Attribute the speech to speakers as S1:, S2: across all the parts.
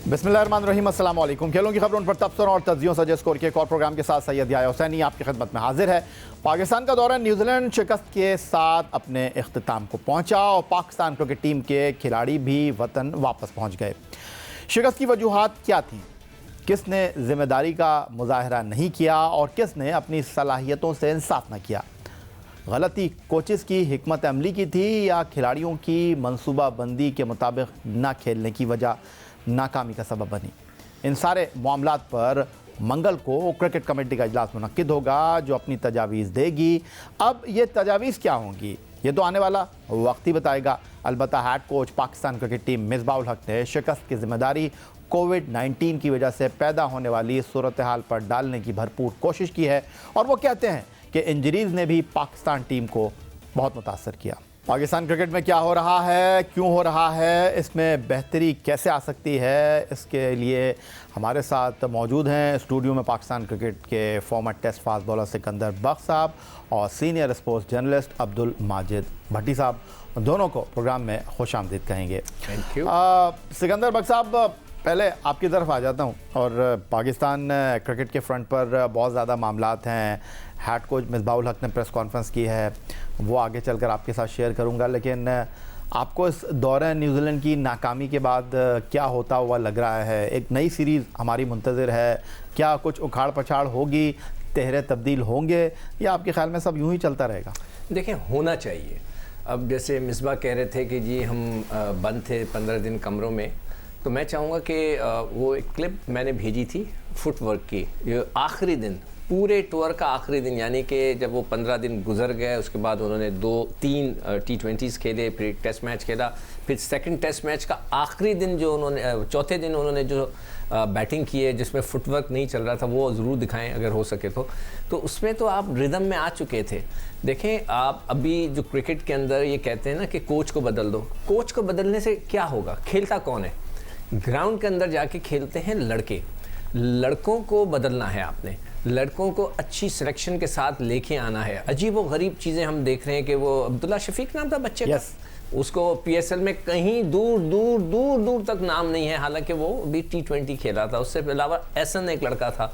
S1: बिस्मिल्लाहिर्रहमानिर्रहीम, अस्सलाम वालेकुम। खेलों की खबरों पर तबसर और तज्जियों सजे स्कोर के एक और प्रोग्राम के साथ सैयद याह्या हुसैनी आपकी खिदमत में हाजिर है। पाकिस्तान का दौरा न्यूजीलैंड शिकस्त के साथ अपने इख्तिताम को पहुंचा और पाकिस्तान क्रिकेट टीम के खिलाड़ी भी वतन वापस पहुंच गए। शिकस्त की वजूहात क्या थीं, किसने जिम्मेदारी का मुजाहरा नहीं किया और किसने अपनी सलाहियतों से इंसाफ न किया? गलती कोचेस की हिकमत अमली की थी या खिलाड़ियों की मनसूबाबंदी के मुताबिक ना खेलने की वजह नाकामी का सबब बनी? इन सारे मामलात पर मंगल को क्रिकेट कमेटी का इजलास मुनक्किद होगा जो अपनी तजावीज़ देगी। अब ये तजावीज़ क्या होंगी ये तो आने वाला वक्त ही बताएगा। अलबत्ता head coach Pakistan cricket team Misbah ul Haq ने शिकस्त की जिम्मेदारी कोविड-19 की वजह से पैदा होने वाली सूरत हाल पर डालने की भरपूर कोशिश की है और वो कहते हैं कि इंजरीज़ ने भी पाकिस्तान टीम को बहुत मुतासर किया। पाकिस्तान क्रिकेट में क्या हो रहा है, क्यों हो रहा है, इसमें बेहतरी कैसे आ सकती है, इसके लिए हमारे साथ मौजूद हैं स्टूडियो में पाकिस्तान क्रिकेट के former test fast bowler Sikandar Bakht sahab और senior sports journalist Abdul Majid Bhatti sahab. दोनों को प्रोग्राम में खुशामदीद कहेंगे।
S2: Thank you.
S1: सिकंदर बख्श साहब, पहले आपकी तरफ आ जाता हूँ और पाकिस्तान क्रिकेट के फ्रंट पर बहुत ज़्यादा मामलात हैं। हेड कोच मिसबाह उल हक ने प्रेस कॉन्फ्रेंस की है, वो आगे चलकर आपके साथ शेयर करूंगा, लेकिन आपको इस दौरे न्यूजीलैंड की नाकामी के बाद क्या होता हुआ लग रहा है? एक नई सीरीज़ हमारी मुंतज़िर है, क्या कुछ उखाड़ पछाड़ होगी, चेहरे तब्दील होंगे या आपके ख्याल में सब यूँ ही चलता रहेगा?
S2: देखें, होना चाहिए। अब जैसे मिसबाह कह रहे थे कि जी हम बंद थे 15 दिन कमरों में, तो मैं चाहूँगा कि वो एक क्लिप मैंने भेजी थी फुटवर्क की, ये आखिरी दिन, पूरे टूर का आखिरी दिन, यानी कि जब वो 15 दिन गुजर गए उसके बाद उन्होंने 2-3 T20s खेले, फिर एक टेस्ट मैच खेला, फिर सेकंड टेस्ट मैच का आखिरी दिन जो उन्होंने चौथे दिन उन्होंने जो बैटिंग की है जिसमें फुटवर्क नहीं चल रहा था वो ज़रूर दिखाएं अगर हो सके तो उसमें तो आप रिदम में आ चुके थे। देखें, आप अभी जो क्रिकेट के अंदर ये कहते हैं ना कि कोच को बदल दो, कोच को बदलने से क्या होगा? खेलता कौन है? ग्राउंड के अंदर जाके खेलते हैं लड़के। लड़कों को बदलना है आपने, लड़कों को अच्छी सिलेक्शन के साथ लेके आना है। अजीब व गरीब चीज़ें हम देख रहे हैं कि वो अब्दुल्ला शफीक नाम था बच्चे का, उसको PSL में कहीं दूर दूर दूर दूर तक नाम नहीं है, हालांकि वो भी T20 खेला था। उससे अलावा एहसन एक लड़का था,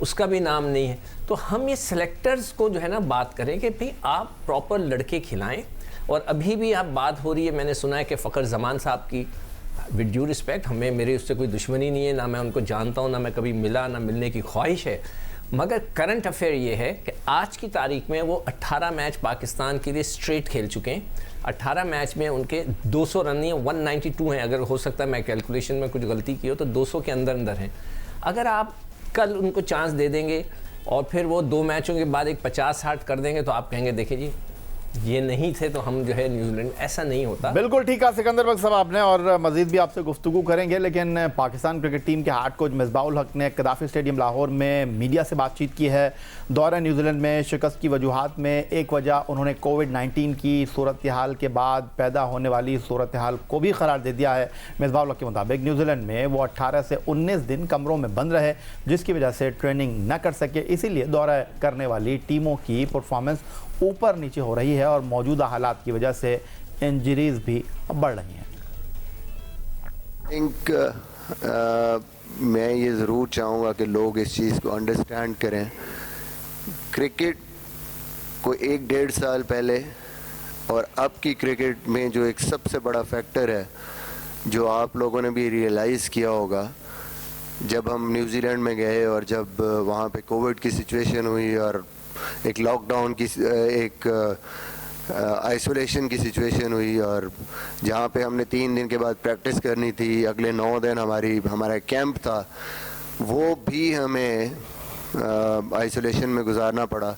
S2: उसका भी नाम नहीं है। तो हम ये सेलेक्टर्स को जो है ना बात करें कि भाई आप प्रॉपर लड़के खिलाएं। और अभी भी आप बात हो रही है, मैंने सुना है कि फ़खर जमान साहब की, विद ड्यू रिस्पेक्ट, हमें मेरी उससे कोई दुश्मनी नहीं है, ना मैं उनको जानता हूँ, ना मैं कभी मिला, ना मिलने की ख्वाहिश है, मगर करंट अफेयर ये है कि आज की तारीख में वो 18 मैच पाकिस्तान के लिए स्ट्रेट खेल चुके हैं। 18 मैच में उनके 200 रन नहीं है, 192 हैं। अगर हो सकता है मैं कैलकुलेशन में कुछ गलती की हो तो 200 के अंदर अंदर हैं। अगर आप कल उनको चांस दे देंगे और फिर वो 2 मैचों के बाद एक 50-60 कर देंगे तो आप कहेंगे देखिए जी ये नहीं थे तो हम जो है न्यूजीलैंड, ऐसा नहीं होता।
S1: बिल्कुल ठीक है सिकंदर बख्श साहब आपने, और मजीद भी आपसे गुफ्तगू करेंगे, लेकिन पाकिस्तान क्रिकेट टीम के हेड कोच मिसबाह उल हक ने कदाफी स्टेडियम लाहौर में मीडिया से बातचीत की है। दौरे न्यूजीलैंड में शिकस्त की वजूहात में एक वजह उन्होंने कोविड-19 की सूरत हाल के बाद पैदा होने वाली सूरत हाल को भी करार दे दिया है। मिसबाह उल हक के मुताबिक न्यूजीलैंड में वो 18 से 19 दिन कमरों में बंद रहे जिसकी वजह से ट्रेनिंग न कर सके, इसीलिए दौरा करने वाली टीमों की परफॉर्मेंस ऊपर नीचे हो रही है और मौजूदा हालात की वजह से इंजरीज भी बढ़ रही हैं।
S3: मैं ये ज़रूर चाहूँगा कि लोग इस चीज़ को अंडरस्टैंड करें। क्रिकेट को 1-1.5 साल पहले और अब की क्रिकेट में जो एक सबसे बड़ा फैक्टर है जो आप लोगों ने भी रियलाइज़ किया होगा, जब हम न्यूजीलैंड में गए और जब वहाँ पे कोविड की सिचुएशन हुई और एक लॉकडाउन की, एक आइसोलेशन की सिचुएशन हुई और जहाँ पे हमने 3 दिन के बाद प्रैक्टिस करनी थी, अगले 9 दिन हमारा कैंप था, वो भी हमें आइसोलेशन में गुजारना पड़ा।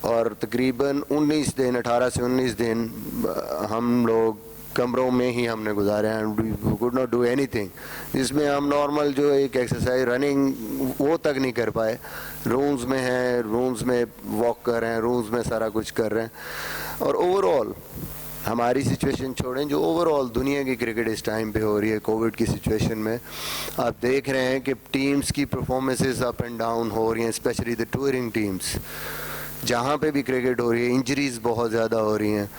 S3: और तकरीबन 19 दिन, 18 से 19 दिन हम लोग कमरों में ही हमने गुजारे हैं। We could not do anything, जिसमें हम नॉर्मल जो एक एक्सरसाइज, रनिंग, वो तक नहीं कर पाए। रूम्स में हैं, रूम्स में वॉक कर रहे हैं, रूम्स में सारा कुछ कर रहे हैं। और ओवरऑल हमारी सिचुएशन छोड़ें, जो ओवरऑल दुनिया की क्रिकेट इस टाइम पे हो रही है कोविड की सिचुएशन में, आप देख रहे हैं कि टीम्स की परफॉर्मेंसेस अप एंड डाउन हो रही हैं, स्पेशली द टूरिंग टीम्स। जहाँ पे भी क्रिकेट हो रही है इंजरीज बहुत ज़्यादा हो रही हैं।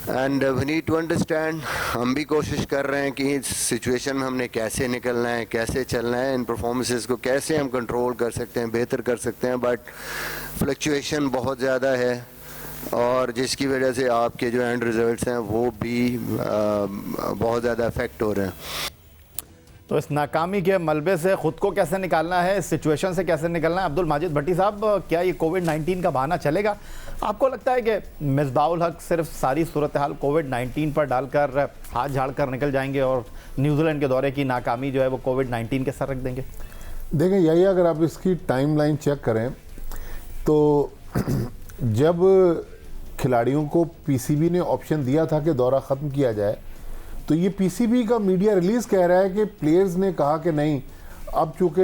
S3: And we need to understand, हम भी कोशिश कर रहे हैं कि सिचुएशन में हमने कैसे निकलना है, कैसे चलना है, इन परफॉर्मेंसेस को कैसे हम कंट्रोल कर सकते हैं, बेहतर कर सकते हैं। बट फ्लक्चुएशन बहुत ज़्यादा है और जिसकी वजह से आपके जो एंड रिजल्ट्स हैं वो भी बहुत ज़्यादा अफेक्ट हो रहे हैं।
S1: तो इस नाकामी के मलबे से ख़ुद को कैसे निकालना है, इस सिचुएशन से कैसे निकलना है? अब्दुल माजिद भट्टी साहब, क्या ये कोविड-19 का बहाना चलेगा? आपको लगता है कि मिसबाहुल हक सिर्फ सारी सूरत हाल कोविड-19 पर डालकर हाथ झाड़ कर निकल जाएंगे और न्यूजीलैंड के दौरे की नाकामी जो है वो कोविड-19 के सर रख देंगे?
S4: देखें, यही अगर आप इसकी टाइमलाइन चेक करें तो जब खिलाड़ियों को पीसीबी ने ऑप्शन दिया था कि दौरा ख़त्म किया जाए, तो ये पीसीबी का मीडिया रिलीज़ कह रहा है कि प्लेयर्स ने कहा कि नहीं, अब चूँकि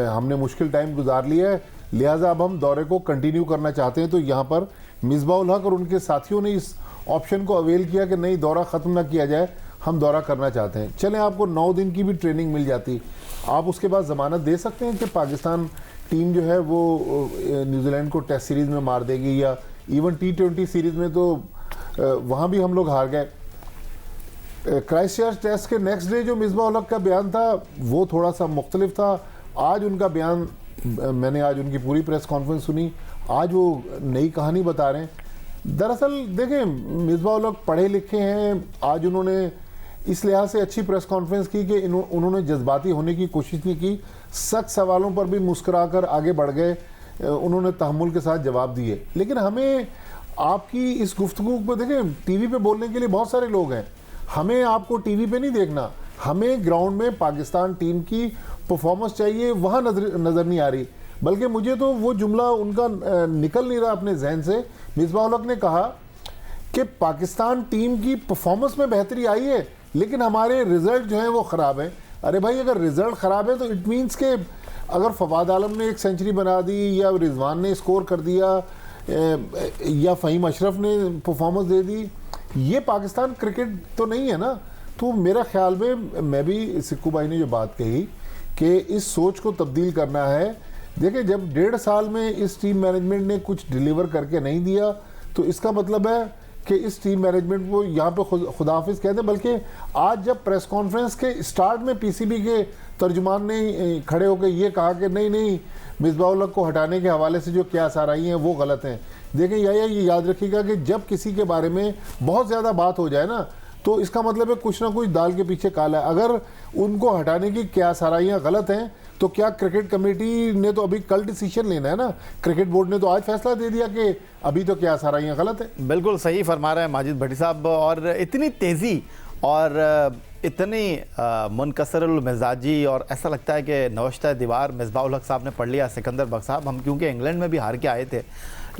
S4: हमने मुश्किल टाइम गुजार लिया है, लिहाजा अब हम दौरे को कंटिन्यू करना चाहते हैं। तो यहाँ पर मिसबाहुल हक और उनके साथियों ने इस ऑप्शन को अवेल किया कि नहीं, दौरा ख़त्म ना किया जाए, हम दौरा करना चाहते हैं। चलें, आपको 9 दिन की भी ट्रेनिंग मिल जाती, आप उसके बाद ज़मानत दे सकते हैं कि पाकिस्तान टीम जो है वो न्यूजीलैंड को टेस्ट सीरीज़ में मार देगी, या इवन T20 सीरीज़ में तो वहाँ भी हम लोग हार गए। क्राइस्टचर्च टेस्ट के नेक्स्ट डे जो मिसबाहुल हक का बयान था वो थोड़ा सा मुख्तलिफ था। आज उनका बयान, मैंने आज उनकी पूरी प्रेस कॉन्फ्रेंस सुनी, आज वो नई कहानी बता रहे हैं। दरअसल देखें, मिसबाहुल हक पढ़े लिखे हैं। आज उन्होंने इस लिहाज से अच्छी प्रेस कॉन्फ्रेंस की कि उन्होंने जज्बाती होने की कोशिश नहीं की, सख्त सवालों पर भी मुस्कुराकर आगे बढ़ गए, उन्होंने तहम्मुल के साथ जवाब दिए। लेकिन हमें आपकी इस गुफ्तगू को देखें, टीवी पे बोलने के लिए बहुत सारे लोग हैं, हमें आपको टीवी पे नहीं देखना, हमें ग्राउंड में पाकिस्तान टीम की परफॉर्मेंस चाहिए, वहाँ नज़र नहीं आ रही। बल्कि मुझे तो वो जुमला उनका निकल नहीं रहा अपने जहन से। मिसबाहुल हक ने कहा कि पाकिस्तान टीम की परफॉर्मेंस में बेहतरी आई है लेकिन हमारे रिजल्ट जो हैं वो ख़राब हैं। अरे भाई, अगर रिजल्ट ख़राब है तो इट मीन्स के अगर फवाद आलम ने एक सेंचुरी बना दी, या रिजवान ने स्कोर कर दिया, या फ़हीम अशरफ ने परफॉर्मेंस दे दी, ये पाकिस्तान क्रिकेट तो नहीं है ना। तो मेरा ख्याल में, मैं भी सिक्कू भाई ने जो बात कही कि इस सोच को तब्दील करना है। देखिए, जब 1.5 साल में इस टीम मैनेजमेंट ने कुछ डिलीवर करके नहीं दिया तो इसका मतलब है कि इस टीम मैनेजमेंट को यहाँ पे खुदाफिज कहते हैं। बल्कि आज जब प्रेस कॉन्फ्रेंस के स्टार्ट में पीसीबी के तर्जुमान ने खड़े होकर ये कहा कि नहीं, मिसबाहुल हक को हटाने के हवाले से जो क्यास आ रही हैं वो गलत हैं। देखें, ये याद रखिएगा कि जब किसी के बारे में बहुत ज़्यादा बात हो जाए ना, तो इसका मतलब है कुछ ना कुछ दाल के पीछे काला है। अगर उनको हटाने की क्यास आ रही हैं गलत हैं, तो क्या क्रिकेट कमेटी ने तो अभी कल डिसीजन लेना है ना, क्रिकेट बोर्ड ने तो आज फैसला दे दिया कि अभी तो क्या साराइयाँ गलत है।
S1: बिल्कुल सही फरमा रहे हैं माजिद भट्टी साहब। और इतनी तेज़ी और इतनी मुनकसरुल मिजाजी, और ऐसा लगता है कि नौश्ता दीवार मिसबाहुल हक साहब ने पढ़ लिया। सिकंदर बख्श साहब, हम क्योंकि इंग्लैंड में भी हार के आए थे,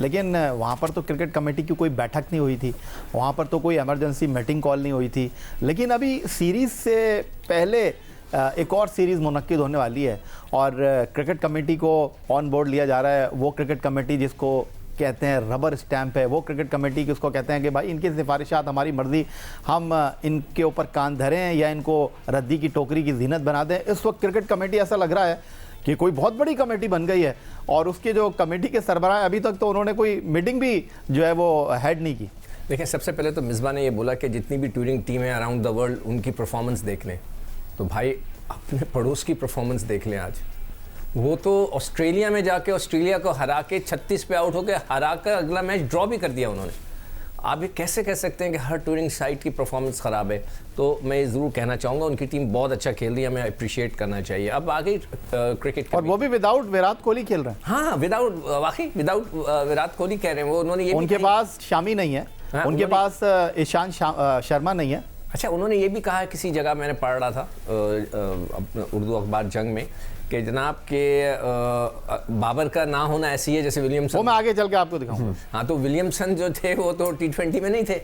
S1: लेकिन वहाँ पर तो क्रिकेट कमेटी की कोई बैठक नहीं हुई थी, वहाँ पर तो कोई इमरजेंसी मीटिंग कॉल नहीं हुई थी। लेकिन अभी सीरीज़ से पहले एक और सीरीज़ मुनक्किद होने वाली है और क्रिकेट कमेटी को ऑन बोर्ड लिया जा रहा है। वो क्रिकेट कमेटी जिसको कहते हैं रबर स्टैंप है, वो क्रिकेट कमेटी किसको कहते हैं कि भाई इनकी सिफारिशात हमारी मर्ज़ी, हम इनके ऊपर कान धरें या इनको रद्दी की टोकरी की जीनत बना दें। इस वक्त क्रिकेट कमेटी ऐसा लग रहा है कि कोई बहुत बड़ी कमेटी बन गई है और उसके जो कमेटी के सरबराह अभी तक तो उन्होंने कोई मीटिंग भी जो है वो हेड नहीं की।
S2: देखिए, सबसे पहले तो मिसबा ने ये बोला कि जितनी भी टूरिंग टीम है अराउंड द वर्ल्ड उनकी परफॉर्मेंस देख लें। तो भाई, अपने पड़ोस की परफॉर्मेंस देख लें। आज वो तो ऑस्ट्रेलिया में जाके ऑस्ट्रेलिया को हरा के 36 पे आउट होकर हरा कर अगला मैच ड्रॉ भी कर दिया उन्होंने। आप ये कैसे कह सकते हैं कि हर टूरिंग साइड की परफॉर्मेंस ख़राब है? तो मैं ये ज़रूर कहना चाहूँगा उनकी टीम बहुत अच्छा खेल रही है, हमें अप्रिशिएट करना चाहिए। अब आगे क्रिकेट,
S1: और वो भी विदाउट विराट कोहली खेल रहे हैं।
S2: हाँ, विदाउट विराट कोहली कह रहे हैं वो। उन्होंने ये,
S1: उनके पास शामी नहीं है, उनके पास ईशान शर्मा नहीं है।
S2: अच्छा, उन्होंने ये भी कहा है, किसी जगह मैंने पढ़ रहा था उर्दू अखबार जंग में, कि जनाब के बाबर का ना होना ऐसी है जैसे विलियमसन।
S1: वो मैं आगे चल के आपको दिखाऊंगा।
S2: हाँ, तो विलियमसन जो थे वो तो T20 में नहीं थे।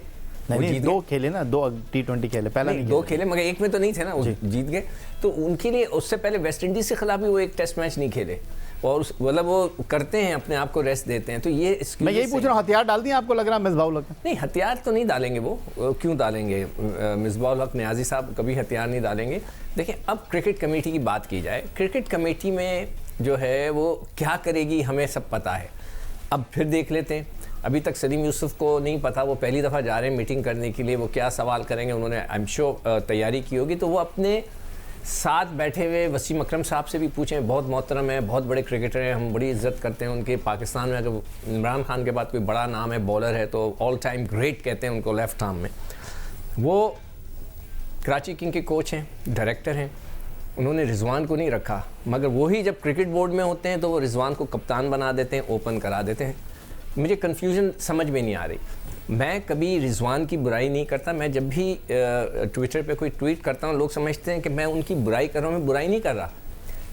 S1: नहीं, 2 खेले ना, 2 T20 खेले, पहला नहीं
S2: 2 खेले, मगर एक में तो नहीं थे ना, वो जीत गए। तो उनके लिए उससे पहले वेस्ट इंडीज के खिलाफ भी वो एक टेस्ट मैच नहीं खेले, और मतलब वो करते हैं, अपने आप को रेस्ट देते हैं। तो ये
S1: मैं यही पूछ रहा हूँ, हथियार डाल दिए आपको लग रहा है मिसबाहुल हक?
S2: नहीं, हथियार तो नहीं डालेंगे वो, क्यों डालेंगे? मिसबाहुल हक नियाजी साहब कभी हथियार नहीं डालेंगे। देखिए, अब क्रिकेट कमेटी की बात की जाए, क्रिकेट कमेटी में जो है वो क्या करेगी हमें सब पता है। अब फिर देख लेते हैं, अभी तक सलीम यूसुफ को नहीं पता, वो पहली दफ़ा जा रहे हैं मीटिंग करने के लिए, वो क्या सवाल करेंगे उन्होंने आई एम श्योर तैयारी की होगी, तो वो अपने साथ बैठे हुए वसीम अकरम साहब से भी पूछें, बहुत मोहतरम है, बहुत बड़े क्रिकेटर हैं, हम बड़ी इज्जत करते हैं उनके। पाकिस्तान में अगर इमरान खान के बाद कोई बड़ा नाम है बॉलर है तो ऑल टाइम ग्रेट कहते हैं उनको लेफ्ट आर्म में। वो कराची किंग के कोच हैं, डायरेक्टर हैं, उन्होंने रिजवान को नहीं रखा, मगर वही जब क्रिकेट बोर्ड में होते हैं तो वो रिजवान को कप्तान बना देते हैं, ओपन करा देते हैं। मुझे कन्फ्यूज़न समझ में नहीं आ रही। मैं कभी रिजवान की बुराई नहीं करता, मैं जब भी ट्विटर पे कोई ट्वीट करता हूँ लोग समझते हैं कि मैं उनकी बुराई कर रहा हूँ, मैं बुराई नहीं कर रहा,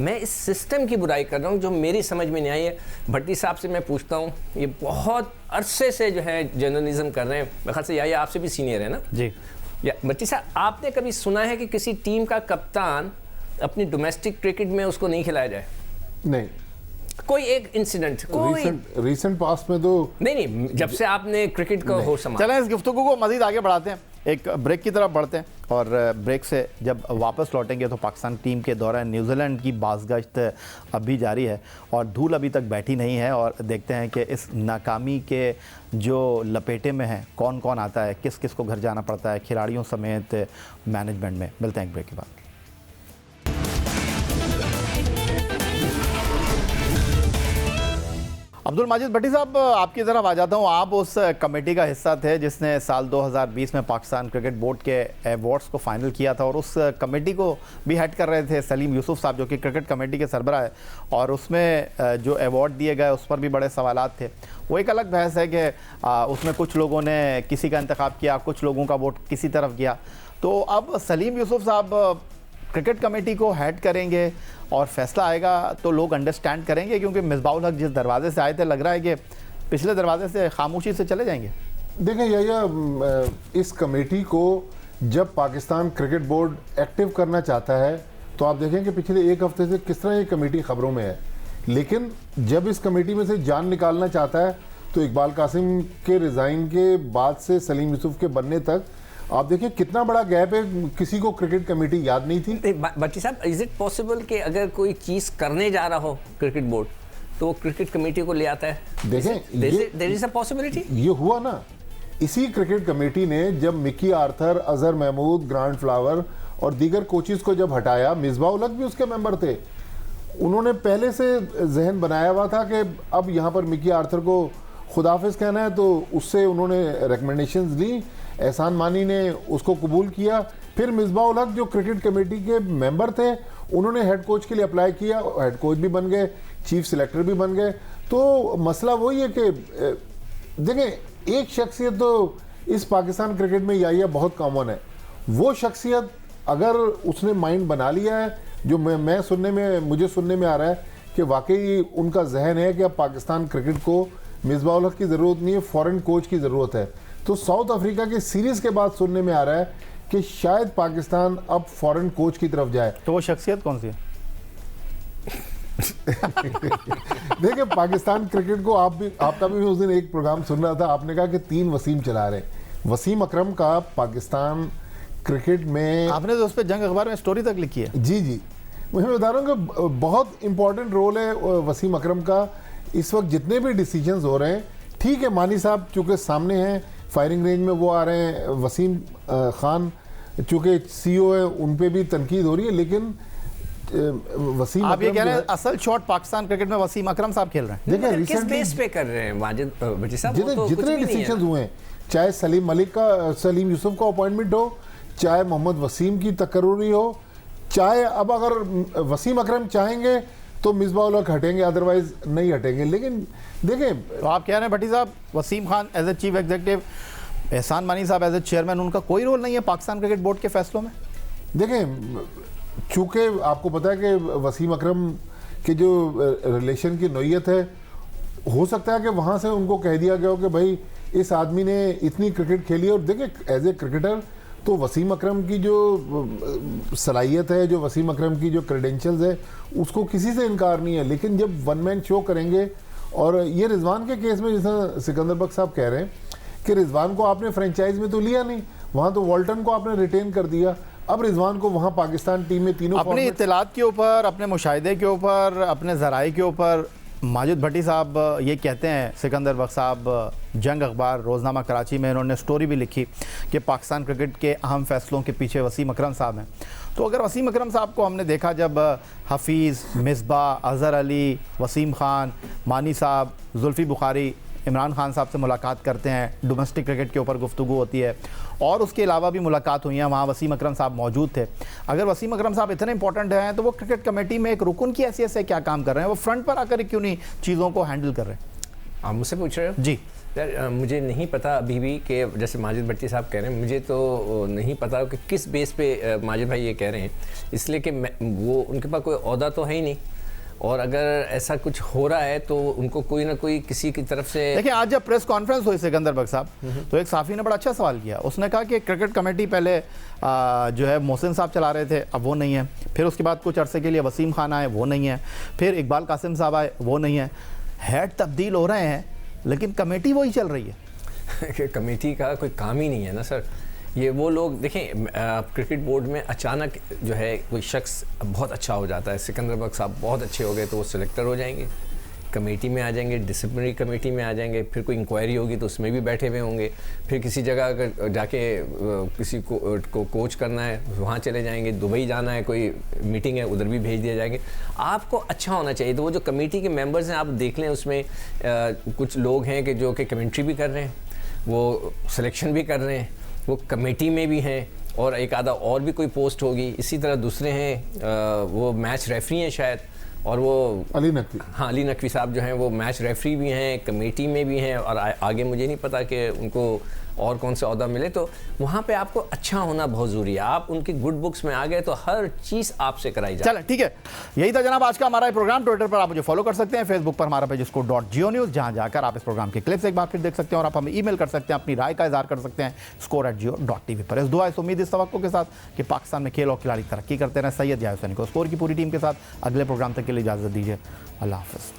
S2: मैं इस सिस्टम की बुराई कर रहा हूँ जो मेरी समझ में नहीं आई है। भट्टी साहब से मैं पूछता हूँ, ये बहुत अरसे से जो है जर्नलिज्म कर रहे हैं, मेरे ख्याल से या आपसे भी सीनियर है ना
S1: जी,
S2: या भट्टी साहब, आपने कभी सुना है कि किसी टीम का कप्तान अपनी डोमेस्टिक क्रिकेट में उसको नहीं खिलाया जाए?
S4: नहीं,
S2: कोई एक इंसिडेंट, कोई
S4: रीसेंट पास्ट में तो
S2: नहीं, जब से आपने क्रिकेट का होश संभाला।
S1: चलें इस गुफ्तगू को मज़ीद आगे बढ़ाते हैं, एक ब्रेक की तरफ बढ़ते हैं और ब्रेक से जब वापस लौटेंगे तो पाकिस्तान टीम के दौरान न्यूजीलैंड की बाज़गश्त अभी जारी है और धूल अभी तक बैठी नहीं है और देखते हैं कि इस नाकामी के जो लपेटे में है कौन कौन आता है, किस किस को घर जाना पड़ता है, खिलाड़ियों समेत मैनेजमेंट में। मिलते हैं एक ब्रेक के बाद। अब्दुल माजिद भट्टी साहब, आपकी तरफ आ जाता हूँ। आप उस कमेटी का हिस्सा थे जिसने साल 2020 में पाकिस्तान क्रिकेट बोर्ड के अवार्ड्स को फाइनल किया था और उस कमेटी को भी हेड कर रहे थे सलीम यूसुफ साहब, जो कि क्रिकेट कमेटी के सरबराह है, और उसमें जो अवार्ड दिए गए उस पर भी बड़े सवालात थे। वो एक अलग बहस है कि उसमें कुछ लोगों ने किसी का इंतखाब किया, कुछ लोगों का वोट किसी तरफ गया। तो अब सलीम यूसुफ साहब क्रिकेट कमेटी को हेड करेंगे और फैसला आएगा तो लोग अंडरस्टैंड करेंगे, क्योंकि मिसबाउल हक जिस दरवाजे से आए थे लग रहा है कि पिछले दरवाजे से खामोशी से चले जाएंगे।
S4: देखें या इस कमेटी को जब पाकिस्तान क्रिकेट बोर्ड एक्टिव करना चाहता है तो आप देखें कि पिछले एक हफ्ते से किस तरह ये कमेटी खबरों में है, लेकिन जब इस कमेटी में से जान निकालना चाहता है तो इकबाल कासिम के रिज़ाइन के बाद से सलीम यूसुफ के बनने तक आप देखिए कितना बड़ा गैप है, किसी को क्रिकेट कमेटी याद नहीं थी।
S2: भट्टी साहब, इज इट पॉसिबल कि अगर कोई चीज़ करने जा रहा हो क्रिकेट बोर्ड तो वो क्रिकेट कमेटी को ले आता है?
S4: देखें,
S2: देयर इज अ पॉसिबिलिटी।
S4: ये हुआ ना, इसी क्रिकेट कमेटी ने जब Mickey Arthur, Azhar Mahmood, Grant Flower और दीगर कोचेस को जब हटाया, मिसबाह उल हक भी उसके मेंबर थे, उन्होंने पहले से जहन बनाया हुआ था कि अब यहाँ पर मिकी आर्थर को खुदाफिज कहना है, तो उससे उन्होंने रिकमेंडेशंस दी, एहसान मानी ने उसको कबूल किया। फिर मिसबाह उल हक जो क्रिकेट कमेटी के मेंबर थे उन्होंने हेड कोच के लिए अप्लाई किया, हेड कोच भी बन गए, चीफ सिलेक्टर भी बन गए। तो मसला वही है कि देखें, एक शख्सियत तो इस पाकिस्तान क्रिकेट में या बहुत कॉमन है, वो शख्सियत अगर उसने माइंड बना लिया है, जो मुझे सुनने में आ रहा है कि वाकई उनका जहन है कि अब पाकिस्तान क्रिकेट को मिसबाह उल हक की ज़रूरत नहीं है, फॉरेन कोच की ज़रूरत है। तो साउथ अफ्रीका के सीरीज़ के बाद सुनने में आ रहा है कि शायद पाकिस्तान अब फॉरेन कोच की तरफ जाए।
S1: तो वो शख्सियत कौन सी है?
S4: देखिए, पाकिस्तान क्रिकेट को आपका भी उस दिन एक प्रोग्राम सुन रहा था, आपने कहा कि 3 वसीम चला रहे हैं। वसीम अकरम का पाकिस्तान क्रिकेट में,
S1: आपने तो उस पर जंग अखबार में स्टोरी तक लिखी है।
S4: जी, मैं बता रहा हूँ कि बहुत इंपॉर्टेंट रोल है वसीम अकरम का। इस वक्त जितने भी डिसीजंस हो रहे हैं, ठीक है, मानी साहब चूँकि सामने हैं, फायरिंग रेंज में वो आ रहे हैं, वसीम खान चूँकि CEO है, उन पे भी तनकीद हो रही है, लेकिन वसीम
S1: आप ये कह रहे हैं असल शॉट पाकिस्तान क्रिकेट में वसीम अकरम साहब खेल रहे हैं?
S4: देखिए,
S2: किस बेस पे कर रहे हैं माजिद भट्टी साहब?
S4: जितने डिसीजंस हुए हैं, चाहे सलीम यूसुफ का अपॉइंटमेंट हो, चाहे मोहम्मद वसीम की तकर्री हो, चाहे अब अगर वसीम अकरम चाहेंगे तो मिसबाह उल हक हटेंगे, अदरवाइज नहीं हटेंगे। लेकिन देखें,
S1: तो आप कह रहे हैं भट्टी साहब Wasim Khan as a chief executive, Ehsan Mani साहब एज ए चेयरमैन, उनका कोई रोल नहीं है पाकिस्तान क्रिकेट बोर्ड के फैसलों में?
S4: देखें, चूँकि आपको पता है कि वसीम अकरम के जो रिलेशन की नोयत है, हो सकता है कि वहाँ से उनको कह दिया गया हो कि भाई इस आदमी ने इतनी क्रिकेट खेली है। और देखिए, एज ए क्रिकेटर तो वसीम अकरम की जो सलाहियत है, जो वसीम अकरम की जो क्रेडेंशियल्स है, उसको किसी से इनकार नहीं है। लेकिन जब वन मैन शो करेंगे, और ये रिजवान के केस में जैसा सिकंदर बख्श साहब कह रहे हैं कि रिजवान को आपने फ्रेंचाइज में तो लिया नहीं, वहाँ तो वॉल्टन को आपने रिटेन कर दिया, अब रिजवान को वहाँ पाकिस्तान टीम में तीनों
S1: अपनी इत्तलात के ऊपर, अपने मुशाहिदे के ऊपर, अपने ज़राए के ऊपर माजिद भट्टी साहब ये कहते हैं, सिकंदर बख्श साहब जंग अखबार रोज़नामा कराची में इन्होंने स्टोरी भी लिखी कि पाकिस्तान क्रिकेट के अहम फैसलों के पीछे वसीम अकरम साहब हैं। तो अगर वसीम अकरम साहब को हमने देखा जब हफीज़, मिसबाह, अज़हर अली, वसीम ख़ान, मानी साहब, जुल्फ़ी बुखारी इमरान खान साहब से मुलाकात करते हैं, डोमेस्टिक क्रिकेट के ऊपर गुफ्तगू होती है, और उसके अलावा भी मुलाकात हुई है, वहाँ वसीम अकरम साहब मौजूद थे। अगर वसीम अकरम साहब इतने इंपॉर्टेंट हैं तो वो क्रिकेट कमेटी में एक रुकन की हैसियत से क्या काम कर रहे हैं? वो फ्रंट पर आकर क्यों नहीं चीज़ों को हैंडल कर रहे हैं?
S2: आप मुझसे पूछ रहे हो?
S1: जी
S2: यार मुझे नहीं पता अभी भी कि जैसे माजिद भट्टी साहब कह रहे हैं, मुझे तो नहीं पता कि किस बेस पे माजिद भाई ये कह रहे हैं, इसलिए कि वो उनके पास कोई ओहदा तो है ही नहीं, और अगर ऐसा कुछ हो रहा है तो उनको कोई ना कोई किसी की तरफ से।
S1: देखिए, आज जब प्रेस कॉन्फ्रेंस हुई सिकंदर बख्श साहब, तो एक साफ़ी ने बड़ा अच्छा सवाल किया। उसने कहा कि क्रिकेट कमेटी पहले जो है मोहसिन साहब चला रहे थे, अब वो नहीं है। फिर उसके बाद कुछ अरसे के लिए वसीम खान आए, वो नहीं है। फिर इकबाल कासिम साहब आए, वो नहीं है। हेड तब्दील हो रहे हैं लेकिन कमेटी वही चल रही है।
S2: कमेटी का कोई काम ही नहीं है ना सर। ये वो लोग देखें, क्रिकेट बोर्ड में अचानक जो है कोई शख्स बहुत अच्छा हो जाता है, सिकंदर बख्श साहब बहुत अच्छे हो गए तो वो सिलेक्टर हो जाएंगे, कमेटी में आ जाएंगे, डिसिप्लिनरी कमेटी में आ जाएंगे, फिर कोई इंक्वायरी होगी तो उसमें भी बैठे हुए होंगे, फिर किसी जगह अगर जाके किसी को कोच करना है वहाँ चले जाएंगे, दुबई जाना है कोई मीटिंग है उधर भी भेज दिए जाएंगे। आपको अच्छा होना चाहिए। तो वो जो कमेटी के मेंबर्स हैं आप देख लें, उसमें कुछ लोग हैं कि जो कि कमेंट्री भी कर रहे हैं, वो सिलेक्शन भी कर रहे हैं, वो कमेटी में भी हैं, और एक आधा और भी कोई पोस्ट होगी। इसी तरह दूसरे हैं वो मैच रेफरी हैं शायद, और वो
S4: अली नकवी,
S2: हाँ अली नकवी साहब जो हैं वो मैच रेफरी भी हैं, कमेटी में भी हैं, और आगे मुझे नहीं पता कि उनको और कौन सा ओहदा मिले। तो वहाँ पे आपको अच्छा होना बहुत ज़रूरी है। आप उनकी गुड बुक्स में आ गए तो हर चीज़ आपसे कराई जाए।
S1: चलें, ठीक है, यही था जनाब आज का हमारा प्रोग्राम। ट्विटर पर आप मुझे फॉलो कर सकते हैं, फेसबुक पर हमारा पेज इसको .geo न्यूज़, जहाँ जाकर आप इस प्रोग्राम के क्लिप्स एक बार फिर देख सकते हैं, और आप हमें ईमेल कर सकते हैं, अपनी राय का इजहार कर सकते हैं score@geo.tv पर। इस दुआ इस उम्मीद इस तवक्को के साथ कि पाकिस्तान में खेल और खिलाड़ी तरक्की करते रहें। सैयद याहिया हुसैनी को स्कोर की पूरी टीम के साथ अगले प्रोग्राम तक के लिए इजाज़त दीजिए। अल्लाह हाफ़िज़।